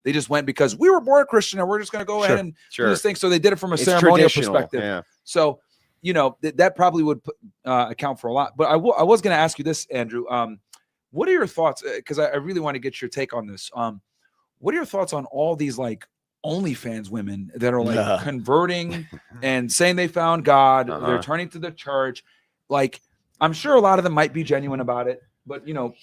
They just went because we were born Christian and we're just going to go ahead and do this thing. So they did it from a ceremonial perspective. Yeah. So, you know, that probably would account for a lot. But I was going to ask you this, Andrew. What are your thoughts? Because I really want to get your take on this. What are your thoughts on all these like OnlyFans women that are like converting and saying they found God? They're turning to the church. Like, I'm sure a lot of them might be genuine about it. But, you know,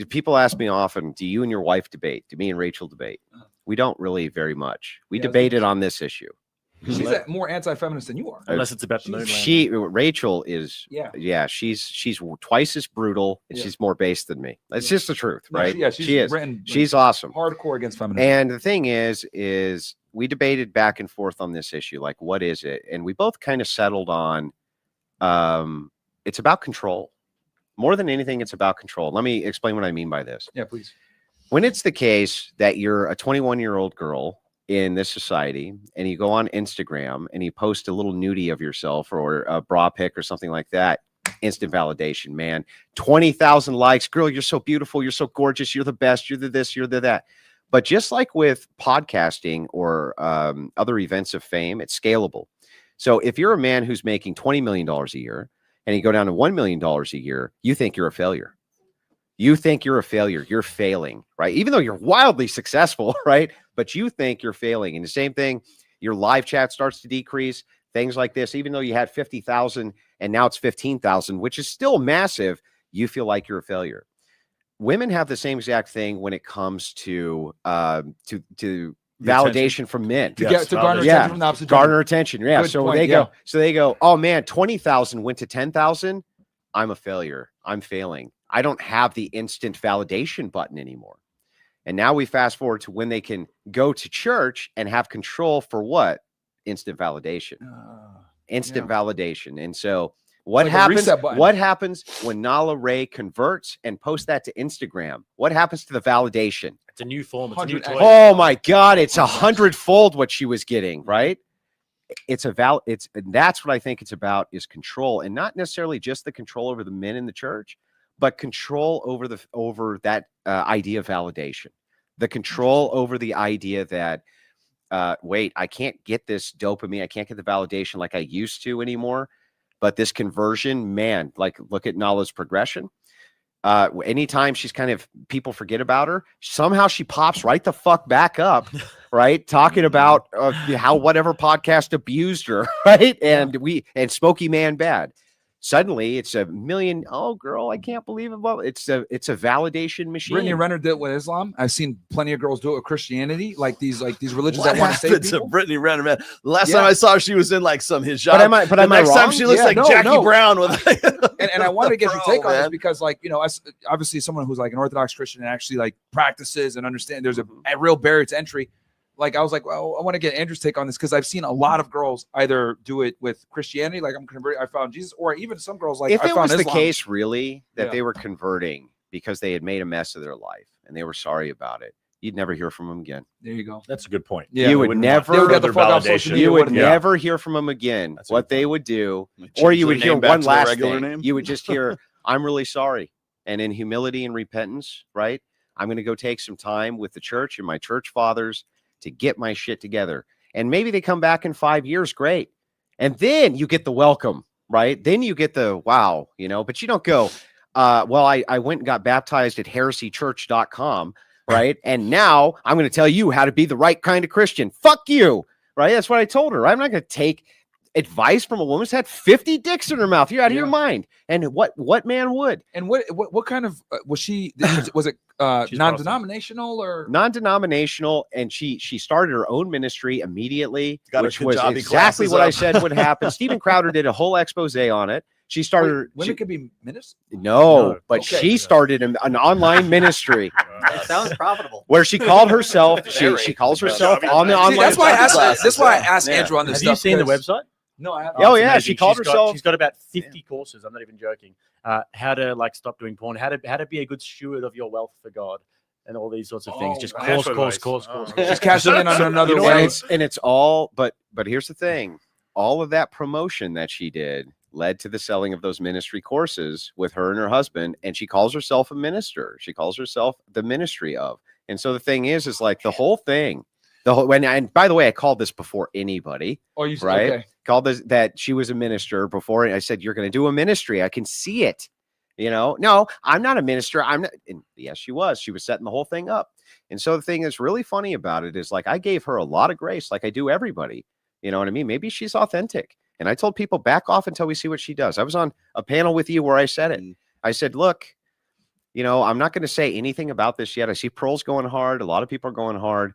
people ask me often, do you and your wife debate? Do me and Rachel debate? We don't really very much. We debated on this issue. She's more anti-feminist than you are. Unless it's about the moon. Rachel is, she's twice as brutal and she's more based than me. It's just the truth, right? She is. She's awesome. Hardcore against feminism. And the thing is we debated back and forth on this issue. Like, what is it? And we both kind of settled on, it's about control. More than anything, it's about control. Let me explain what I mean by this. Yeah, please. When it's the case that you're a 21-year-old girl in this society and you go on Instagram and you post a little nudie of yourself or a bra pic or something like that, instant validation, man. 20,000 likes. Girl, you're so beautiful. You're so gorgeous. You're the best. You're the this, you're the that. But just like with podcasting or other events of fame, it's scalable. So if you're a man who's making $20 million a year, and you go down to $1 million a year, you think you're a failure. You think you're a failure. You're failing, right? Even though you're wildly successful, right? But you think you're failing. And the same thing, your live chat starts to decrease, things like this. Even though you had 50,000 and now it's 15,000, which is still massive, you feel like you're a failure. Women have the same exact thing when it comes to validation from men to garner attention from the opposite garner attention. Yeah. Good so point, they go, oh man, 20,000 went to 10,000. I'm a failure. I'm failing. I don't have the instant validation button anymore. And now we fast forward to when they can go to church and have control for what? Instant validation. Instant validation. And so what happens when Nala Ray converts and posts that to Instagram? What happens to the validation? It's a new form. It's a new toy. Oh my God. It's 100-fold what she was getting, right? That's what I think it's about, is control, and not necessarily just the control over the men in the church, but control over that idea of validation, the control over the idea that, wait, I can't get this dopamine. I can't get the validation like I used to anymore. But this conversion, man, like look at Nala's progression. Anytime she's people forget about her, somehow she pops right the fuck back up, right? Talking about how whatever podcast abused her, right? And Smokey Man Bad. Suddenly it's a million. Oh, girl, I can't believe it. Well, it's a validation machine. Brittany Renner did it with Islam. I've seen plenty of girls do it with Christianity, like these religions that want to save people. To Brittany Renner, man. The last time I saw her, she was in like some hijab. But am I wrong? Time she looks like Jackie Brown with. and I wanted to get your take on this because, like, you know, obviously someone who's like an Orthodox Christian and actually like practices and understand there's a real barrier to entry. Like, I was like, well, I want to get Andrew's take on this because I've seen a lot of girls either do it with Christianity, like I'm converted, I found Jesus, or even some girls like if I it found was Islam. The case really that they were converting because they had made a mess of their life and they were sorry about it, you'd never hear from them again. There you go. That's a good point. Yeah, you would never hear from them again. That's what they would do, or you would hear one last thing. You would just hear, "I'm really sorry," and in humility and repentance, right? I'm going to go take some time with the church and my church fathers to get my shit together. And maybe they come back in 5 years. Great. And then you get the welcome, right? Then you get the wow, you know, but you don't go, well, I went and got baptized at heresychurch.com, right? And now I'm going to tell you how to be the right kind of Christian. Fuck you, right? That's what I told her. I'm not going to take advice from a woman who's had 50 dicks in her mouth. You're out of your mind. And what man would? And what kind of was she? Was it non-denominational or non-denominational? And she started her own ministry immediately, which was exactly what I said would happen. Stephen Crowder did a whole expose on it. She started. Women could be ministers? No, but she started an online ministry. It sounds profitable. Where she called herself. She calls herself on the online. That's why I asked Andrew on this. Have you seen the website? No, I haven't. Oh yeah, she called herself. She's got about 50 courses. I'm not even joking. How to like stop doing porn. How to be a good steward of your wealth for God, and all these sorts of things. Just course. Just cashing in on another way. And it's all. But here's the thing: all of that promotion that she did led to the selling of those ministry courses with her and her husband. And she calls herself a minister. She calls herself the ministry of. And so the thing is like the whole thing, and by the way, I called this before anybody. Oh, you right? Okay. Called this that she was a minister before. I said, you're going to do a ministry. I can see it. No, I'm not a minister. I'm not. And yes, she was. She was setting the whole thing up. And so the thing that's really funny about it is like I gave her a lot of grace, like I do everybody. You know what I mean? Maybe she's authentic. And I told people back off until we see what she does. I was on a panel with you where I said it. I said, look, I'm not going to say anything about this yet. I see Pearl's going hard. A lot of people are going hard.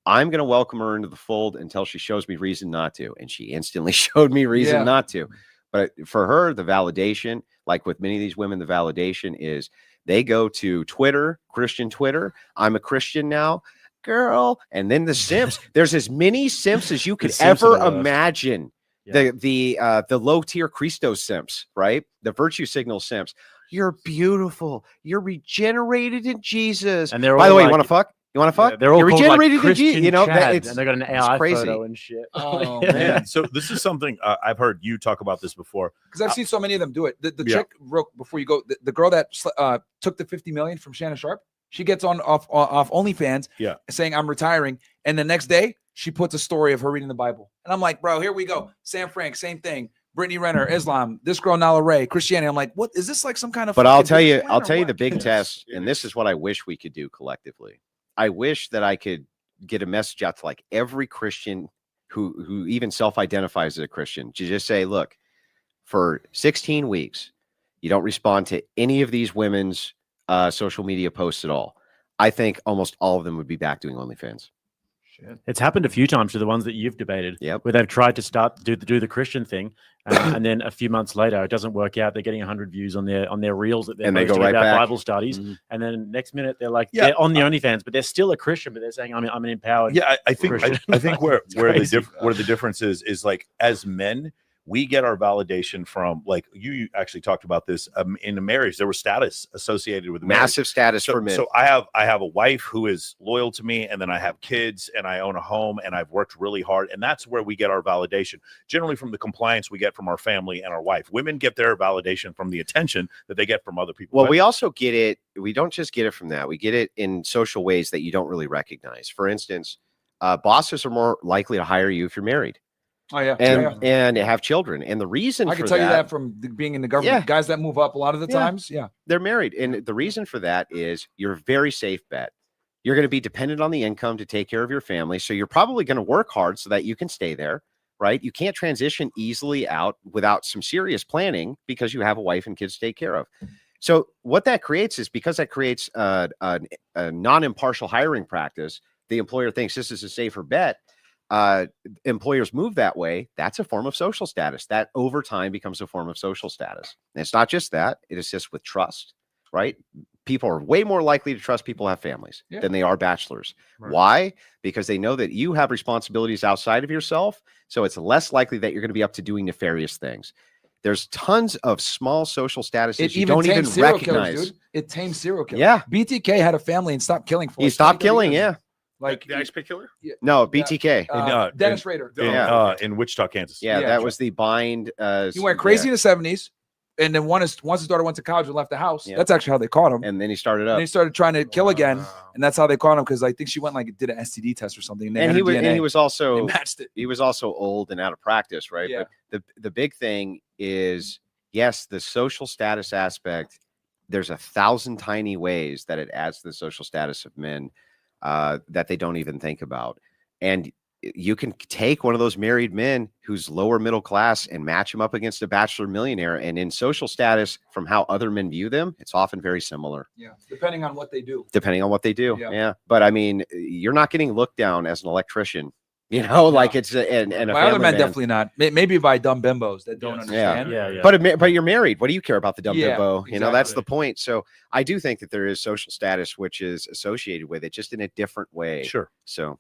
I'm going to welcome her into the fold until she shows me reason not to. And she instantly showed me reason not to. But for her, the validation, like with many of these women, the validation is they go to Twitter, Christian Twitter. I'm a Christian now, girl. And then the simps, there's as many simps as you could ever imagine. Yeah. The low tier Christos simps, right? The virtue signal simps. You're beautiful. You're regenerated in Jesus. And they're, by the way, you want to fuck? You want to fuck? Yeah, they're all You're regenerated like in Jesus. and they got an AI photo and shit. Oh man! So this is something I've heard you talk about this before because I've seen so many of them do it. The chick, real before you go, the girl that took the $50 million from Shannon Sharp, she gets off OnlyFans, saying I'm retiring, and the next day she puts a story of her reading the Bible, and I'm like, bro, here we go. Sam Frank, same thing. Brittany Renner, Islam, this girl Nala Ray, Christianity. I'm like, what is this like some kind of? But I'll tell you the big test, and this is what I wish we could do collectively. I wish that I could get a message out to like every Christian who even self-identifies as a Christian to just say, look, for 16 weeks, you don't respond to any of these women's social media posts at all. I think almost all of them would be back doing OnlyFans. Shit. It's happened a few times to the ones that you've debated, where they've tried to do the Christian thing, and then a few months later it doesn't work out. They're getting 100 views on their reels that they're posting about Bible studies, and then next minute they're like they're on the OnlyFans, but they're still a Christian, but they're saying I'm an empowered. Yeah, I think where the difference is like as men. We get our validation from, like you actually talked about this in the marriage. There was status associated with massive status for men. So I have a wife who is loyal to me, and then I have kids, and I own a home, and I've worked really hard, and that's where we get our validation. Generally, from the compliance we get from our family and our wife. Women get their validation from the attention that they get from other people. Well, we also get it. We don't just get it from that. We get it in social ways that you don't really recognize. For instance, bosses are more likely to hire you if you're married. Oh yeah, and have children, and the reason I can tell you that from being in the government, guys that move up a lot of the times, they're married, and the reason for that is you're a very safe bet. You're going to be dependent on the income to take care of your family, so you're probably going to work hard so that you can stay there, right? You can't transition easily out without some serious planning because you have a wife and kids to take care of. So what that creates is because that creates a non-impartial hiring practice, the employer thinks this is a safer bet. Employers move that way. That's a form of social status that over time becomes a form of social status. And it's not just that, it assists with trust, right? People are way more likely to trust people who have families than they are bachelors. Right. Why? Because they know that you have responsibilities outside of yourself. So it's less likely that you're going to be up to doing nefarious things. There's tons of small social statuses you don't even recognize. Killers, dude. It tames serial killers. Yeah. BTK had a family and stopped killing. He stopped killing, Like the Ice Pick Killer? No, BTK. Dennis Rader. In Wichita, Kansas. Yeah, that was the bind. He went crazy in the 70s. And then once his daughter went to college and left the house, that's actually how they caught him. And then he started up. And he started trying to kill again. And that's how they caught him, because I think she went did an STD test or something. And he was also matched it. He was also old and out of practice, right? Yeah. But the big thing is, yes, the social status aspect, there's 1,000 tiny ways that it adds to the social status of men that they don't even think about. And you can take one of those married men who's lower middle class and match him up against a bachelor millionaire. And in social status, from how other men view them, it's often very similar. Yeah. Depending on what they do. Yeah. But I mean, you're not getting looked down as an electrician, like it's and my other men definitely not. Maybe by dumb bimbos that don't understand. Yeah. But you're married. What do you care about the dumb bimbo? Exactly. That's the point. So I do think that there is social status which is associated with it, just in a different way. Sure. So.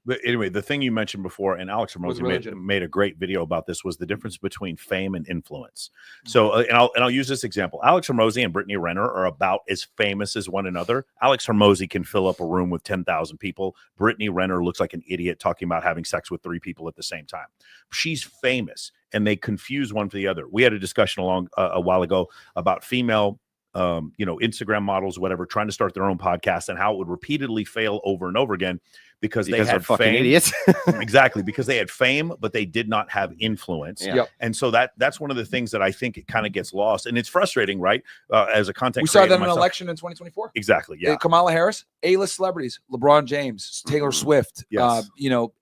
But anyway, the thing you mentioned before, and Alex Hormozi made a great video about this, was the difference between fame and influence. So, and I'll use this example. Alex Hormozi and Brittany Renner are about as famous as one another. Alex Hormozi can fill up a room with 10,000 people. Brittany Renner looks like an idiot talking about having sex with 3 people at the same time. She's famous, and they confuse one for the other. We had a discussion a while ago about female Instagram models, whatever, trying to start their own podcast, and how it would repeatedly fail over and over again because they had fucking fame. Idiots. Exactly, because they had fame, but they did not have influence. Yeah. And so that's one of the things that I think it kind of gets lost, and it's frustrating, right? As a content, we saw that in an election in 2024. Exactly. Yeah. Kamala Harris, A-list celebrities, LeBron James, Taylor Swift, Yes.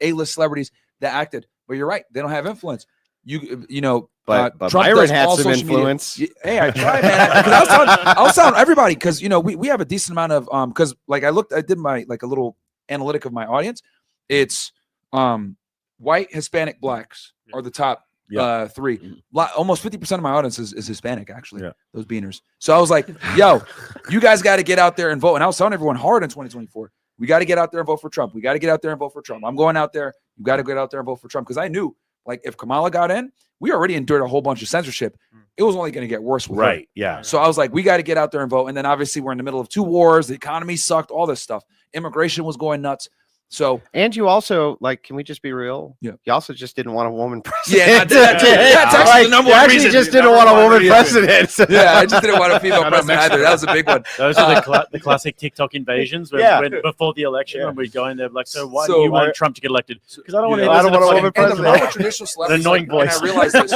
A-list celebrities that acted. But you're right, they don't have influence. But Trump Myron had all some social influence. Media. Hey, I tried, man. Because I was telling everybody, because we have a decent amount of because like I did my like a little analytic of my audience. It's white, Hispanic, blacks are the top 3. Almost 50% of my audience is Hispanic, actually. Yeah. Those beaners. So I was like, yo, you guys got to get out there and vote. And I was telling everyone hard in 2024. We got to get out there and vote for Trump. We got to get out there and vote for Trump. I'm going out there. You got to get out there and vote for Trump, because I knew, like, if Kamala got in, we already endured a whole bunch of censorship. It was only going to get worse with her. Yeah. So I was like, we got to get out there and vote. And then obviously we're in the middle of 2 wars. The economy sucked, all this stuff. Immigration was going nuts. So, and you also, like, can we just be real? Yeah. You also just didn't want a woman president. That's actually the number one reason. You just didn't want a woman president. Yeah, I just didn't want a female president either. That was a big one. Those are the classic TikTok invasions when before the election, when we go in there like, so why do you want Trump to get elected? Because I don't want a woman president. And the traditional celebrities, an annoying voice. And I realize this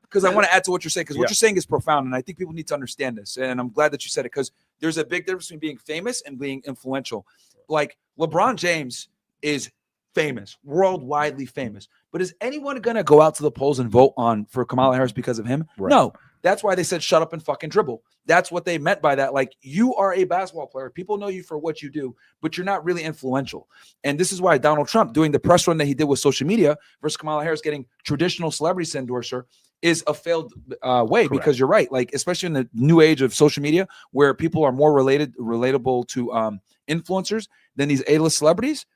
because I want to add to what you're saying, because what you're saying is profound, and I think people need to understand this. And I'm glad that you said it, because there's a big difference between being famous and being influential. Like LeBron James is famous, worldwide famous, but is anyone gonna go out to the polls and vote for Kamala Harris because of him? Right. No. That's why they said shut up and fucking dribble. That's what they meant by that. Like, you are a basketball player. People know you for what you do, but you're not really influential. And this is why Donald Trump doing the press run that he did with social media versus Kamala Harris getting traditional celebrities to endorse her is a failed way. Correct. Because you're right. Like, especially in the new age of social media, where people are more relatable to influencers than these A-list celebrities.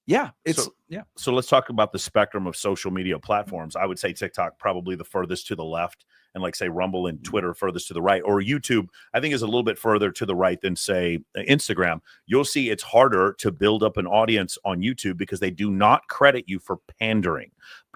Yeah, So let's talk about the spectrum of social media platforms. I would say TikTok probably the furthest to the left, and like say Rumble and Twitter furthest to the right, or YouTube I think is a little bit further to the right than say Instagram. You'll see it's harder to build up an audience on YouTube because they do not credit you for pandering.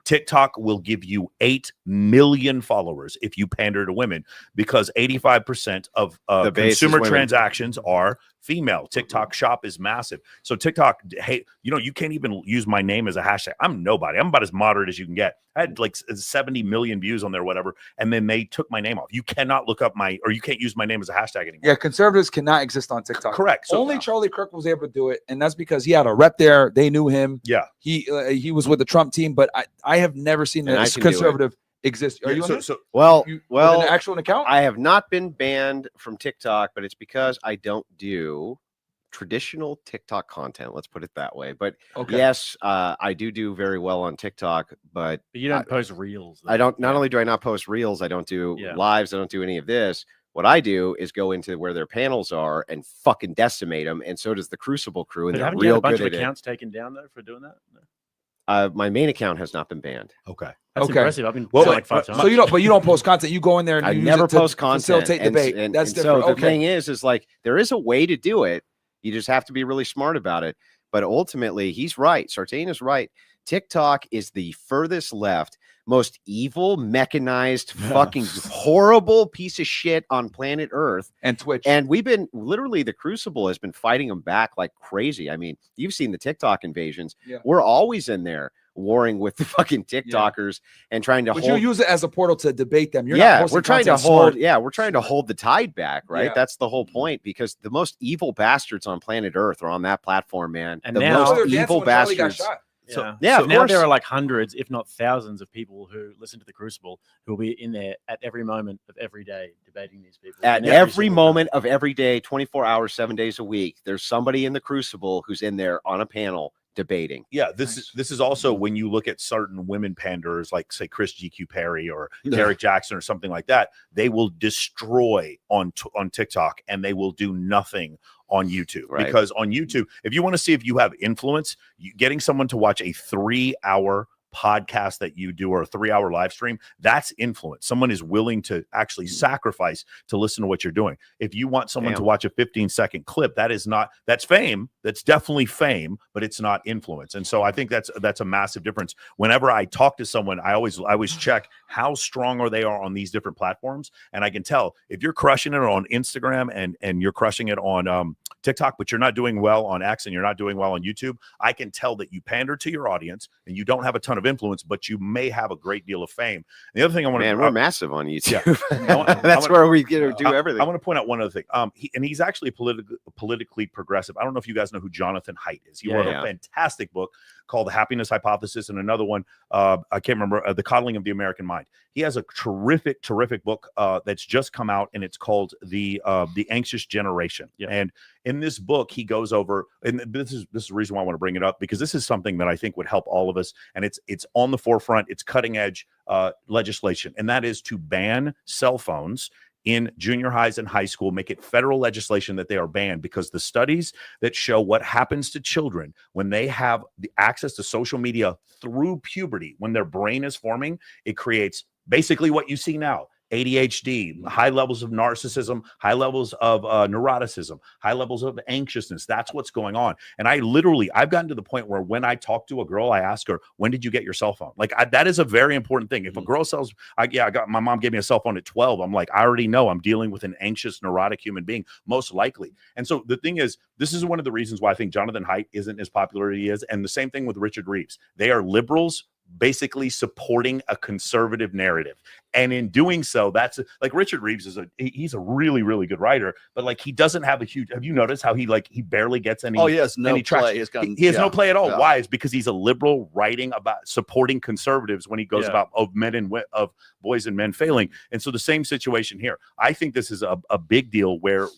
TikTok will give you 8 million followers if you pander to women, because 85% of consumer transactions are female. TikTok shop is massive. So TikTok, hey, you can't even use my name as a hashtag. I'm nobody. I'm about as moderate as you can get. I had like 70 million views on there, whatever. And then they took my name off. You cannot look up you can't use my name as a hashtag anymore. Yeah, conservatives cannot exist on TikTok. Correct. So only Charlie Kirk was able to do it. And that's because he had a rep there. They knew him. Yeah. He was with the Trump team, but I have never seen a conservative exist. Are you on this? Well, an actual account? I have not been banned from TikTok, but it's because I don't do traditional TikTok content. Let's put it that way. But yes, I do very well on TikTok, but you don't post reels. I don't. Not only do I not post reels, I don't do lives. I don't do any of this. What I do is go into where their panels are and fucking decimate them, and so does the Crucible crew. And but they're haven't real you had a bunch good of accounts taken down though for doing that? No. My main account has not been banned. Okay. That's impressive. I've been like 5 times. So you don't post content. You go in there and I never post content. Facilitate debate. And that's different. So the thing is like there is a way to do it. You just have to be really smart about it. But ultimately, he's right. Sartain is right. TikTok is the furthest left, most evil, mechanized, fucking horrible piece of shit on planet Earth. And Twitch. And we've been literally, the Crucible has been fighting them back like crazy. I mean, you've seen the TikTok invasions. Yeah. We're always in there warring with the fucking TikTokers and trying to hold. But you use it as a portal to debate them. You're not we're trying to hold. Yeah, we're trying to hold the tide back, right? Yeah. That's the whole point, because the most evil bastards on planet Earth are on that platform, man. And the now, most evil bastards. So now there are like hundreds, if not thousands, of people who listen to the Crucible who will be in there at every moment of every day debating these people. At every moment of every day, 24 hours, 7 days a week, there's somebody in the Crucible who's in there on a panel debating. Yeah, this is also when you look at certain women panders, like say Chris GQ Perry or Derek Jackson or something like that, they will destroy on TikTok and they will do nothing on YouTube. Right. Because on YouTube, if you want to see if you have influence, getting someone to watch a 3-hour podcast that you do or a 3-hour live stream, that's influence. Someone is willing to actually sacrifice to listen to what you're doing. If you want someone to watch a 15-second clip, that's fame. That's definitely fame, but it's not influence. And so I think that's a massive difference. Whenever I talk to someone, I always check how strong are they on these different platforms. And I can tell if you're crushing it on Instagram and you're crushing it on TikTok, but you're not doing well on X and you're not doing well on YouTube, I can tell that you pander to your audience and you don't have a ton of influence, but you may have a great deal of fame. And the other thing I want to, we're massive on YouTube. Yeah. That's where we get to do everything. I want to point out one other thing. He's actually politically progressive. I don't know if you guys know who Jonathan Haidt is. He wrote a fantastic book called The Happiness Hypothesis, and another one, I can't remember, The Coddling of the American Mind. He has a terrific book that's just come out, and it's called The Anxious Generation. Yeah. And in this book, he goes over, and this is the reason why I want to bring it up, because this is something that I think would help all of us, and it's on the forefront. It's cutting edge legislation, and that is to ban cell phones in junior highs and high school, make it federal legislation that they are banned, because the studies that show what happens to children when they have the access to social media through puberty, when their brain is forming, it creates basically what you see now. ADHD, high levels of narcissism, high levels of neuroticism, high levels of anxiousness. That's what's going on. And I've gotten to the point where when I talk to a girl, I ask her, when did you get your cell phone? Like that is a very important thing. If a girl says, my mom gave me a cell phone at 12. I'm like, I already know I'm dealing with an anxious, neurotic human being, most likely. And so the thing is, this is one of the reasons why I think Jonathan Haidt isn't as popular as he is. And the same thing with Richard Reeves. They are liberals basically supporting a conservative narrative. And in doing so, that's like Richard Reeves he's a really, really good writer, but like he doesn't have have you noticed how he barely gets any? Oh, he has no play. He has no play at all. Yeah. Why? Is because he's a liberal writing about supporting conservatives when he goes about of boys and men failing. And so the same situation here. I think this is a big deal where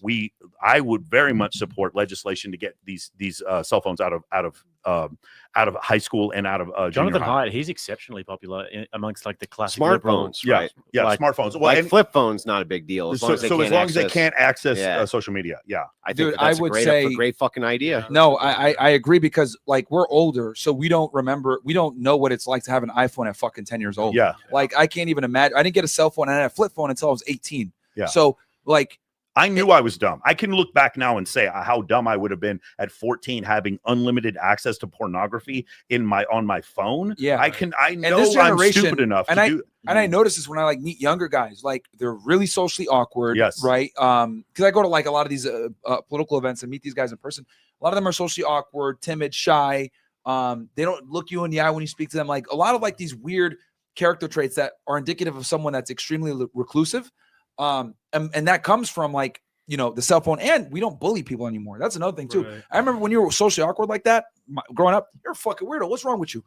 I would very much support legislation to get these cell phones out of high school and out of Jonathan Haidt. He's exceptionally popular amongst like the classic smartphones, liberal, right? Yeah, smartphones. Well, like flip phones, not a big deal. As long as they can't access social media, I think that's a great fucking idea. No, I agree, because like we're older, so we don't know what it's like to have an iPhone at fucking 10 years old. Yeah, like I can't even imagine. I didn't get a cell phone and I had a flip phone until I was 18. Yeah, so like. I knew I was dumb. I can look back now and say how dumb I would have been at 14 having unlimited access to pornography on my phone. Yeah, I know I'm stupid enough to do. And I notice this when I like meet younger guys, like they're really socially awkward. Yes, right. Because I go to like a lot of these political events and meet these guys in person. A lot of them are socially awkward, timid, shy. They don't look you in the eye when you speak to them. Like a lot of like these weird character traits that are indicative of someone that's extremely reclusive. And that comes from like, the cell phone, and we don't bully people anymore. That's another thing too. Right. I remember when you were socially awkward like that growing up, you're a fucking weirdo. What's wrong with you?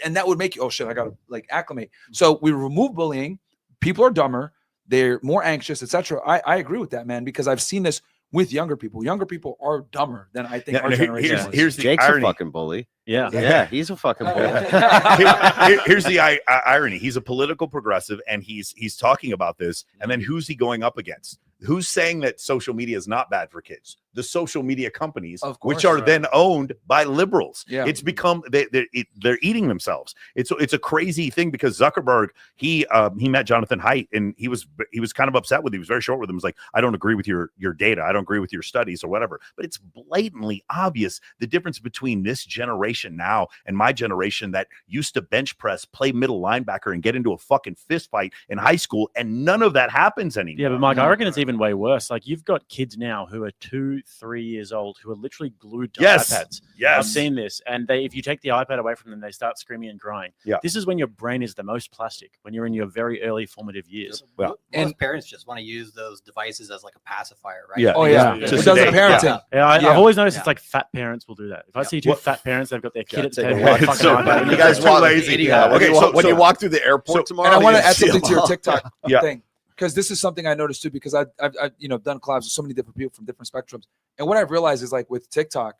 And that would make you, oh shit, I got to like acclimate. So we remove bullying. People are dumber. They're more anxious, etc. I agree with that, man, because I've seen this with younger people. Younger people are dumber than I think our generation. Here's the Jake's irony. A fucking bully. Yeah, he's a fucking bully. Here's the irony. He's a political progressive, and he's talking about this. And then who's he going up against? Who's saying that social media is not bad for kids? The social media companies, which are then owned by liberals. Yeah. It's become they're eating themselves. It's a crazy thing, because Zuckerberg he met Jonathan Haidt, and he was kind of upset with him. He was very short with him. He was like, I don't agree with your data. I don't agree with your studies or whatever. But it's blatantly obvious the difference between this generation now and my generation that used to bench press, play middle linebacker, and get into a fucking fist fight in high school, and none of that happens anymore. Yeah, but Mike, I reckon it's even way worse. Like you've got kids now who are 2-3 years old who are literally glued to iPads. Yes, I've seen this, and if you take the iPad away from them, they start screaming and crying. Yeah, this is when your brain is the most plastic, when you're in your very early formative years. Well, most parents just want to use those devices as like a pacifier, right? Yeah, it does parenting. I've always noticed it's like fat parents will do that. If I see two fat parents, they've got their kid at the table. When you guys walk lazy. When you walk through the airport tomorrow, and I want to add something to your TikTok thing, because this is something I noticed too, because I've done collabs with so many different people from different spectrums, and what I've realized is like with TikTok,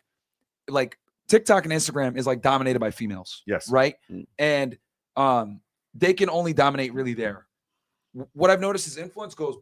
like TikTok and Instagram is like dominated by females. Yes, right, and they can only dominate really there. What I've noticed is influence goes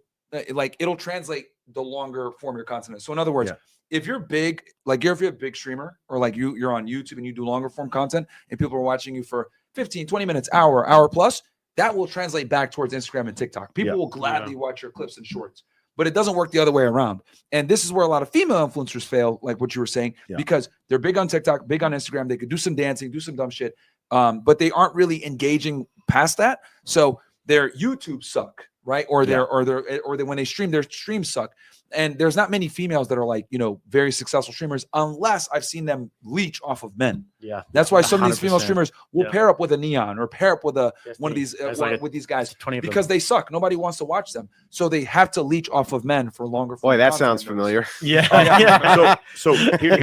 like it'll translate the longer form of your content. So in other words, if you're big, like if you're a big streamer or like you're on YouTube and you do longer form content and people are watching you for 15, 20 minutes, hour plus, that will translate back towards Instagram and TikTok. People will gladly watch your clips and shorts, but it doesn't work the other way around. And this is where a lot of female influencers fail, like what you were saying, because they're big on TikTok, big on Instagram. They could do some dancing, do some dumb shit, but they aren't really engaging past that. So their YouTube suck, right? Or when they stream, their streams suck. And there's not many females that are like, very successful streamers unless I've seen them leech off of men. Yeah. That's why some of these female streamers will pair up with a Neon or pair up with one of these with these guys because they suck. Nobody wants to watch them. So they have to leach off of men for longer. Boy, that sounds familiar. Yeah. So